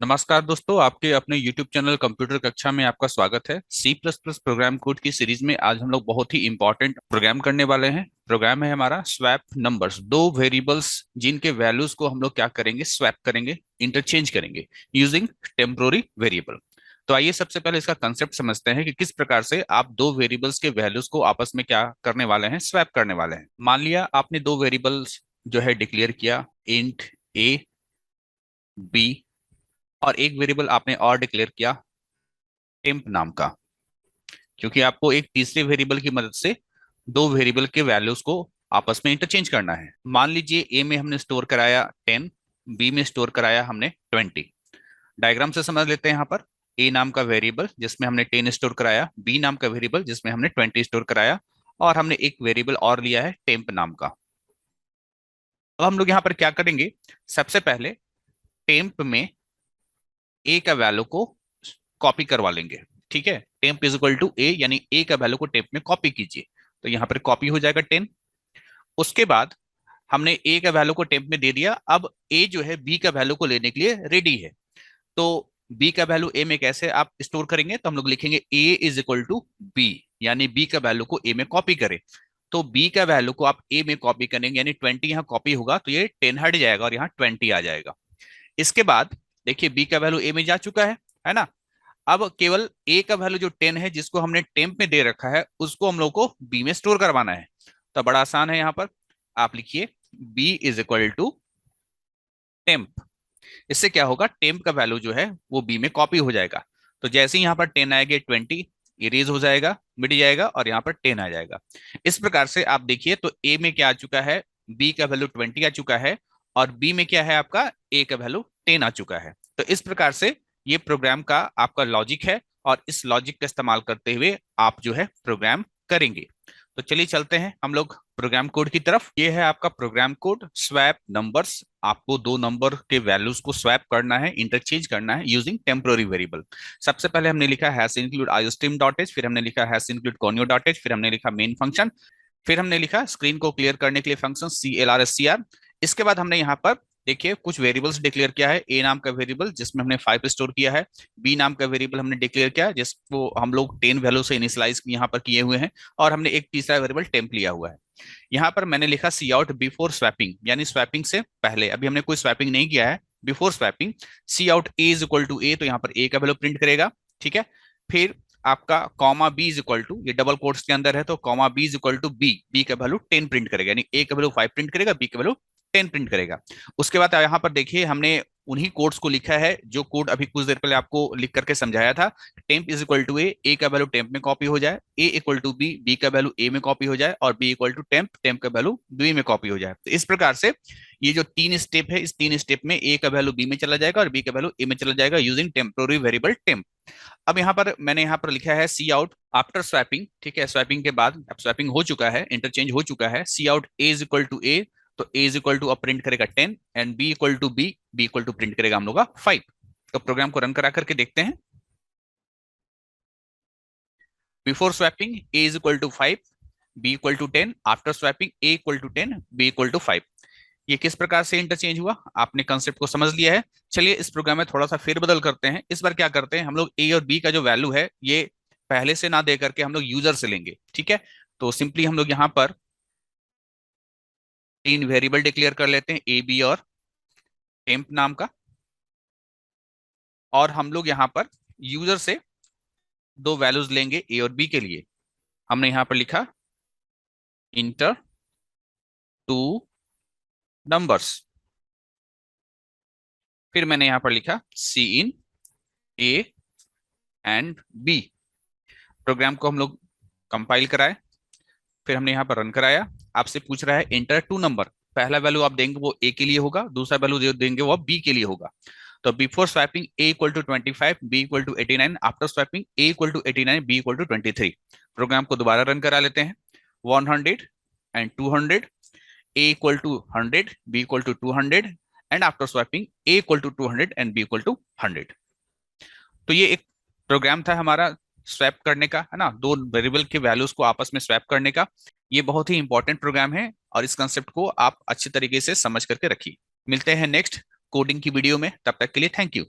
नमस्कार दोस्तों, आपके अपने YouTube चैनल कंप्यूटर कक्षा में आपका स्वागत है। C plus plus program code की सीरीज में आज हम लोग बहुत ही इंपॉर्टेंट प्रोग्राम करने वाले हैं। प्रोग्राम है हमारा स्वैप नंबर्स। दो वेरिएबल्स जिनके वैल्यूज को हम लोग क्या करेंगे, स्वैप करेंगे, इंटरचेंज करेंगे यूजिंग टेम्पोररी वेरिएबल। तो आइए सबसे पहले इसका कंसेप्ट समझते हैं कि किस प्रकार से आप दो वेरिएबल्स के वैल्यूज को आपस में क्या करने वाले हैं, स्वैप करने वाले हैं। मान लिया आपने दो वेरिएबल्स जो है डिक्लेयर किया, इंट ए बी, और एक वेरिएबल आपने और डिक्लेयर किया टेम्प नाम का, क्योंकि आपको एक तीसरे वेरिएबल की मदद से दो वेरिएबल के वैल्यूज को आपस में इंटरचेंज करना है। मान लीजिए ए में हमने स्टोर कराया 10, बी में स्टोर कराया हमने 20। डायग्राम से समझ लेते हैं। यहाँ पर ए नाम का वेरिएबल जिसमें हमने 10 स्टोर कराया, बी नाम का वेरिएबल जिसमें हमने 20 स्टोर कराया, और हमने एक वेरिएबल और लिया है टेम्प नाम का। अब हम लोग यहाँ पर क्या करेंगे, सबसे पहले टेम्प में ए का वैल्यू को कॉपी करवा लेंगे। ठीक है, टेम्प इज इक्वल टू ए, यानी ए का वैल्यू को टेम्प में कॉपी कीजिए। तो यहाँ पर कॉपी हो जाएगा 10। उसके बाद हमने ए का वैल्यू को टेम्प में दे दिया। अब ए जो है बी का वैल्यू को लेने के लिए रेडी है। तो बी का वैल्यू ए में कैसे आप स्टोर करेंगे, तो हम लोग लिखेंगे ए इज इक्वल टू बी, यानी बी का वैल्यू को ए में कॉपी करें। तो बी का वैल्यू को आप ए में कॉपी करेंगे, यानी 20 यहाँ कॉपी होगा तो ये 10 हट जाएगा और यहाँ 20 आ जाएगा। इसके बाद देखिए बी का वैल्यू ए में जा चुका है ना। अब केवल ए का वैल्यू जो 10 है, जिसको हमने टेम्प में दे रखा है, उसको हम लोग को बी में स्टोर करवाना है। तो बड़ा आसान है, यहाँ पर आप लिखिए B is equal to temp. इससे क्या होगा, टेम्प का वैल्यू जो है वो बी में कॉपी हो जाएगा। तो जैसे ही यहाँ पर 10 आएगा, 20 इरेज हो जाएगा, मिट जाएगा, और यहाँ पर 10 आ जाएगा। इस प्रकार से आप देखिए तो ए में क्या आ चुका है, बी का वैल्यू 20 आ चुका है, और बी में क्या है आपका, ए का वैल्यू 10 आ चुका है। तो इस प्रकार से ये प्रोग्राम का आपका लॉजिक है, और इस लॉजिक का इस्तेमाल करते हुए आप जो है प्रोग्राम करेंगे। तो चलिए चलते हैं हम लोग प्रोग्राम कोड की तरफ। ये है आपका प्रोग्राम कोड, स्वैप नंबर्स। आपको दो नंबर के वैल्यूज को स्वैप करना है, इंटरचेंज करना है यूजिंग टेम्पोररी वेरिएबल। सबसे पहले हमने लिखा hash include iostream dot H, फिर हमने लिखा हैश इंक्लूड कॉन्यो डॉट एच, फिर हमने लिखा मेन फंक्शन, फिर हमने लिखा स्क्रीन को क्लियर करने के लिए फंक्शन CLRSCR। इसके बाद हमने यहाँ पर देखिए कुछ वेरिएबल्स डिक्लेयर किया है। ए नाम का वेरिएबल जिसमें हमने 5 स्टोर किया है, बी नाम का वेरिएबल हमने डिक्लेयर किया जिसको हम लोग 10 वैल्यू से इनिशियलाइज यहाँ पर किए हुए हैं, और हमने एक तीसरा वेरिएबल टेम्प लिया हुआ है। यहाँ पर मैंने लिखा सी आउट बिफोर स्वैपिंग, यानी स्वैपिंग से पहले, अभी हमने कोई स्वैपिंग नहीं किया है। Before swapping cout A is equal to A, तो यहाँ पर ए का वैल्यू प्रिंट करेगा। ठीक है, फिर आपका comma B is equal to, ये डबल कोट्स के अंदर है, तो comma B is equal to B, B का वैल्यू 10 प्रिंट करेगा, यानी ए का वैल्यू 5 प्रिंट करेगा, बी का वैल्यू 10 प्रिंट करेगा। उसके बाद यहाँ पर देखिए हमने उन्हीं कोड्स को लिखा है जो कोड अभी कुछ देर पहले आपको लिख करके समझाया था। Temp is equal to A, A का वैल्यू टेम्प में कॉपी हो जाए, A equal to B, B का वैल्यू ए में कॉपी हो जाए, और B equal to temp, temp का वैल्यू बी में कॉपी हो जाए। तो इस प्रकार से ये जो तीन स्टेप है, इस तीन स्टेप में ए का वैल्यू बी में चला जाएगा और बी का वैल्यू ए में चला जाएगा यूजिंग टेम्पोररी वेरिएबल टेम्प। अब यहाँ पर मैंने यहाँ पर लिखा है सी आउट आफ्टर स्वैपिंग। ठीक है, स्वैपिंग के बाद, अब स्वैपिंग हो चुका है, इंटरचेंज हो चुका है, cout A is equal to A, तो ए इज इक्वल टू अब प्रिंट करेगा 10, and B equal to B, B equal to print करेगा हम लोग का 5। तो प्रोग्राम को रन करा करके देखते हैं। Before swapping A is equal to 5, B equal to 10, after swapping A equal to 10, B equal to 5। ये किस प्रकार से इंटरचेंज हुआ, आपने कंसेप्ट को समझ लिया है। चलिए इस प्रोग्राम में थोड़ा सा फेरबदल करते हैं। इस बार क्या करते हैं, हम लोग ए और बी का जो वैल्यू है ये पहले से ना दे करके हम लोग यूजर से लेंगे। ठीक है, तो सिंपली हम लोग यहाँ पर तीन वेरिएबल डिक्लेयर कर लेते हैं, ए बी और टेम्प नाम का, और हम लोग यहाँ पर यूजर से दो वैल्यूज लेंगे ए और बी के लिए। हमने यहाँ पर लिखा इंटर टू नंबर्स, फिर मैंने यहाँ पर लिखा सी इन ए एंड बी। प्रोग्राम को हम लोग कंपाइल कराए, फिर हमने यहाँ पर रन कराया। आपसे पूछ रहा है इंटर टू नंबर, पहला वैल्यू आप देंगे वो ए के लिए होगा, दूसरा वैल्यू जो देंगे वो बी के लिए होगा। तो before swapping A equal to 25, B equal to 89, after swapping A equal to 89, B equal to 23। Program को दोबारा रन करा लेते हैं। 100 and 200, A equal to 100, B equal to 200, and after swapping A equal to 200 and B equal to 100। तो ये एक programme था हमारा स्वैप करने का, है ना, दो वेरिएबल के वैल्यूज को आपस में स्वैप करने का। ये बहुत ही इंपॉर्टेंट प्रोग्राम है, और इस कंसेप्ट को आप अच्छे तरीके से समझ करके रखिए। मिलते हैं नेक्स्ट कोडिंग की वीडियो में, तब तक के लिए थैंक यू।